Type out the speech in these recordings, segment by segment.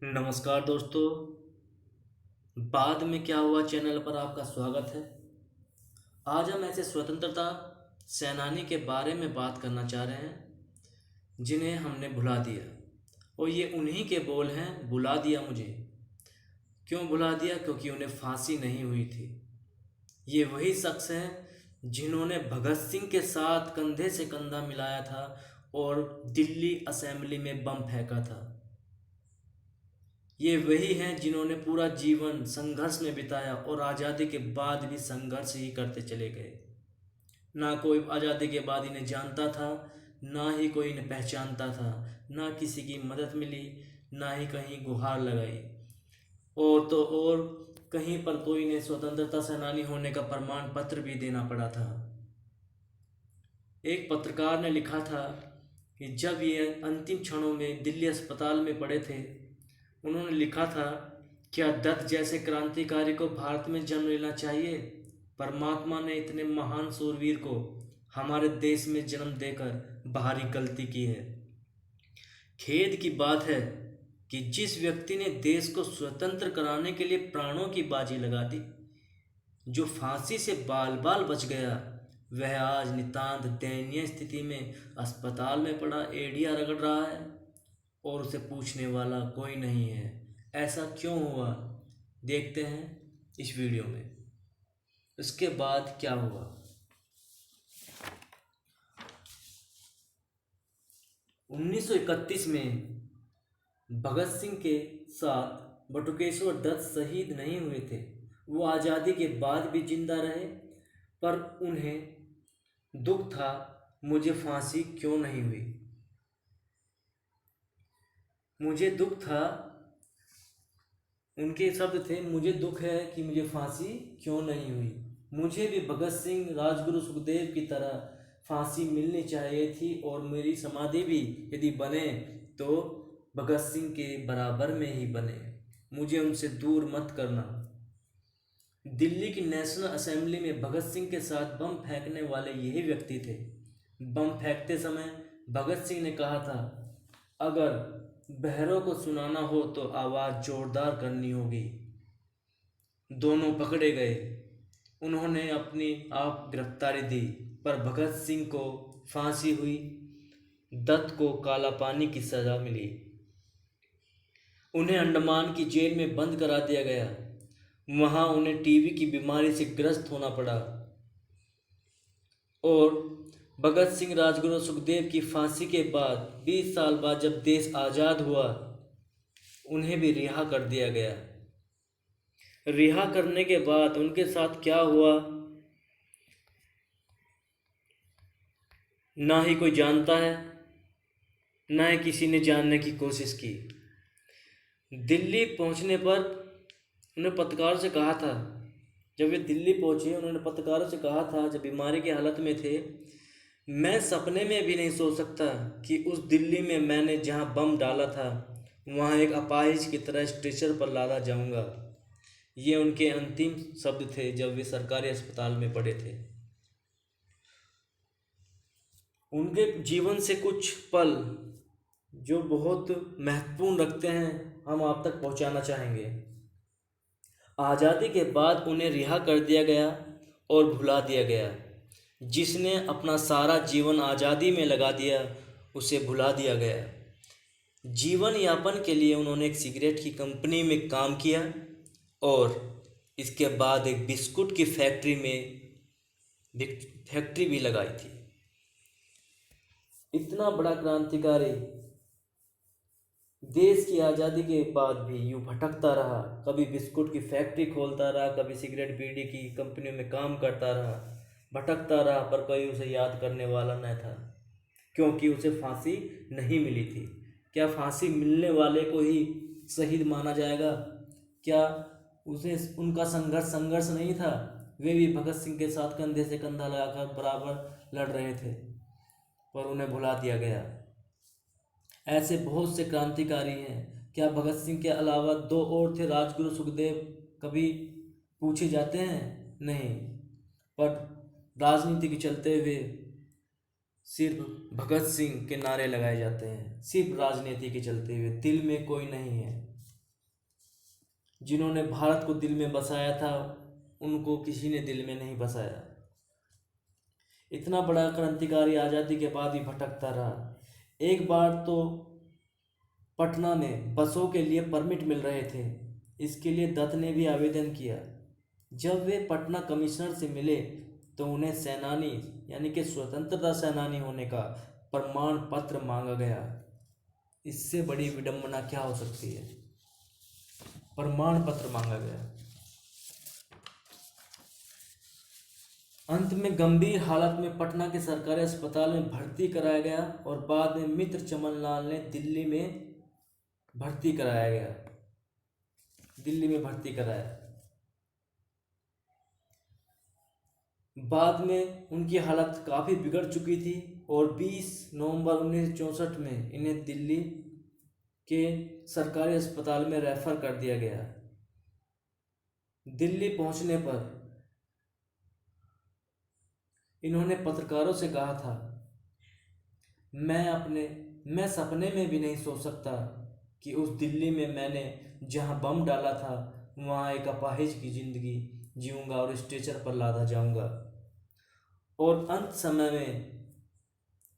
नमस्कार दोस्तों। बाद में क्या हुआ चैनल पर आपका स्वागत है। आज हम ऐसे स्वतंत्रता सेनानी के बारे में बात करना चाह रहे हैं जिन्हें हमने भुला दिया। और ये उन्हीं के बोल हैं, भुला दिया मुझे। क्यों भुला दिया? क्योंकि उन्हें फांसी नहीं हुई थी। ये वही शख्स हैं जिन्होंने भगत सिंह के साथ कंधे से कंधा मिलाया था और दिल्ली असेंबली में बम फेंका था। ये वही हैं जिन्होंने पूरा जीवन संघर्ष में बिताया और आज़ादी के बाद भी संघर्ष ही करते चले गए। ना कोई आज़ादी के बाद इन्हें जानता था, ना ही कोई इन्हें पहचानता था, ना किसी की मदद मिली, ना ही कहीं गुहार लगाई। और तो और कहीं पर तो इन्हें स्वतंत्रता सेनानी होने का प्रमाण पत्र भी देना पड़ा था। एक पत्रकार ने लिखा था कि जब ये अंतिम क्षणों में दिल्ली अस्पताल में पड़े थे, उन्होंने लिखा था, क्या दत्त जैसे क्रांतिकारी को भारत में जन्म लेना चाहिए? परमात्मा ने इतने महान सूरवीर को हमारे देश में जन्म देकर भारी गलती की है। खेद की बात है कि जिस व्यक्ति ने देश को स्वतंत्र कराने के लिए प्राणों की बाजी लगा दी, जो फांसी से बाल बाल बच गया, वह आज नितांत दयनीय स्थिति में अस्पताल में पड़ा एड़ियां रगड़ रहा है और उसे पूछने वाला कोई नहीं है। ऐसा क्यों हुआ? देखते हैं इस वीडियो में। उसके बाद क्या हुआ? 1931 में भगत सिंह के साथ बटुकेश्वर दत्त शहीद नहीं हुए थे। वो आज़ादी के बाद भी जिंदा रहे, पर उन्हें दुख था मुझे फांसी क्यों नहीं हुई। मुझे दुख था, उनके शब्द थे, मुझे दुख है कि मुझे फांसी क्यों नहीं हुई। मुझे भी भगत सिंह, राजगुरु सुखदेव की तरह फांसी मिलनी चाहिए थी और मेरी समाधि भी यदि बने तो भगत सिंह के बराबर में ही बने। मुझे उनसे दूर मत करना। दिल्ली की नेशनल असेंबली में भगत सिंह के साथ बम फेंकने वाले यही व्यक्ति थे। बम फेंकते समय भगत सिंह ने कहा था, अगर बहरों को सुनाना हो तो आवाज़ जोरदार करनी होगी। दोनों पकड़े गए। उन्होंने अपनी आप गिरफ्तारी दी, पर भगत सिंह को फांसी हुई, दत्त को काला पानी की सज़ा मिली। उन्हें अंडमान की जेल में बंद करा दिया गया। वहाँ उन्हें टीबी की बीमारी से ग्रस्त होना पड़ा। और भगत सिंह, राजगुरु सुखदेव की फांसी के बाद 20 साल बाद जब देश आज़ाद हुआ, उन्हें भी रिहा कर दिया गया। रिहा करने के बाद उनके साथ क्या हुआ, ना ही कोई जानता है, ना ही किसी ने जानने की कोशिश की। दिल्ली पहुंचने पर उन्हें पत्रकारों से कहा था, जब वे दिल्ली पहुंचे उन्होंने पत्रकारों से कहा था, जब बीमारी की हालत में थे, मैं सपने में भी नहीं सोच सकता कि उस दिल्ली में मैंने जहां बम डाला था वहां एक अपाहिज की तरह स्ट्रेचर पर लादा जाऊंगा। ये उनके अंतिम शब्द थे जब वे सरकारी अस्पताल में पड़े थे। उनके जीवन से कुछ पल जो बहुत महत्वपूर्ण रखते हैं हम आप तक पहुंचाना चाहेंगे। आज़ादी के बाद उन्हें रिहा कर दिया गया और भुला दिया गया। जिसने अपना सारा जीवन आज़ादी में लगा दिया उसे भुला दिया गया। जीवन यापन के लिए उन्होंने एक सिगरेट की कंपनी में काम किया और इसके बाद एक बिस्कुट की फैक्ट्री भी लगाई थी। इतना बड़ा क्रांतिकारी देश की आज़ादी के बाद भी यूँ भटकता रहा, कभी बिस्कुट की फैक्ट्री खोलता रहा, कभी सिगरेट बीड़ी की कंपनियों में काम करता रहा, भटकता रहा, पर कोई उसे याद करने वाला न था, क्योंकि उसे फांसी नहीं मिली थी। क्या फांसी मिलने वाले को ही शहीद माना जाएगा? क्या उसे उनका संघर्ष नहीं था? वे भी भगत सिंह के साथ कंधे से कंधा लगाकर बराबर लड़ रहे थे, पर उन्हें भुला दिया गया। ऐसे बहुत से क्रांतिकारी हैं। क्या भगत सिंह के अलावा दो और थे, राजगुरु सुखदेव, कभी पूछे जाते हैं? नहीं। पर राजनीति के चलते हुए सिर्फ भगत सिंह के नारे लगाए जाते हैं, सिर्फ राजनीति के चलते हुए। दिल में कोई नहीं है। जिन्होंने भारत को दिल में बसाया था, उनको किसी ने दिल में नहीं बसाया। इतना बड़ा क्रांतिकारी आज़ादी के बाद भी भटकता रहा। एक बार तो पटना में बसों के लिए परमिट मिल रहे थे, इसके लिए दत्त ने भी आवेदन किया। जब वे पटना कमिश्नर से मिले तो उन्हें सेनानी यानी कि स्वतंत्रता सेनानी होने का प्रमाण पत्र मांगा गया। इससे बड़ी विडंबना क्या हो सकती है। प्रमाण पत्र मांगा गया। अंत में गंभीर हालत में पटना के सरकारी अस्पताल में भर्ती कराया गया और बाद में मित्र चमनलाल ने दिल्ली में भर्ती कराया गया। दिल्ली में भर्ती कराया। बाद में उनकी हालत काफ़ी बिगड़ चुकी थी और 20 नवंबर 1964 में इन्हें दिल्ली के सरकारी अस्पताल में रेफर कर दिया गया। दिल्ली पहुंचने पर इन्होंने पत्रकारों से कहा था, मैं सपने में भी नहीं सोच सकता कि उस दिल्ली में मैंने जहां बम डाला था वहां एक अपाहिज की ज़िंदगी जीऊँगा और स्ट्रेचर पर लादा जाऊंगा। और अंत समय में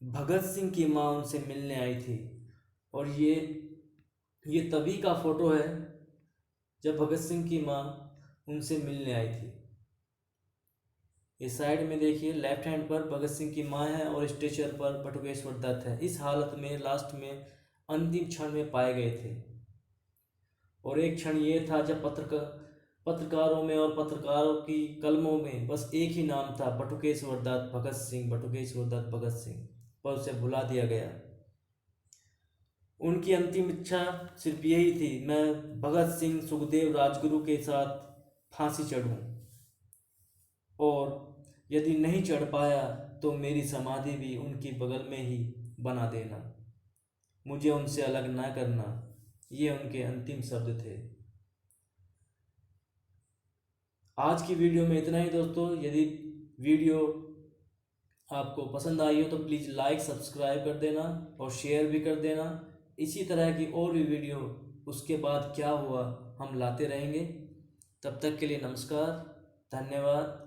भगत सिंह की माँ उनसे मिलने आई थी और ये तभी का फ़ोटो है जब भगत सिंह की माँ उनसे मिलने आई थी। इस साइड में देखिए, लेफ्ट हैंड पर भगत सिंह की माँ है और स्ट्रेचर पर बटुकेश्वर दत्त है। इस हालत में लास्ट में अंतिम क्षण में पाए गए थे। और एक क्षण ये था जब पत्रकारों में और पत्रकारों की कलमों में बस एक ही नाम था, बटुकेश्वर दत्त भगत सिंह, बटुकेश्वर दत्त भगत सिंह, पर उसे भुला दिया गया। उनकी अंतिम इच्छा सिर्फ यही थी, मैं भगत सिंह सुखदेव राजगुरु के साथ फांसी चढ़ूं और यदि नहीं चढ़ पाया तो मेरी समाधि भी उनकी बगल में ही बना देना, मुझे उनसे अलग ना करना। ये उनके अंतिम शब्द थे। आज की वीडियो में इतना ही दोस्तों। यदि वीडियो आपको पसंद आई हो तो प्लीज़ लाइक सब्सक्राइब कर देना और शेयर भी कर देना। इसी तरह की और भी वीडियो उसके बाद क्या हुआ हम लाते रहेंगे। तब तक के लिए नमस्कार, धन्यवाद।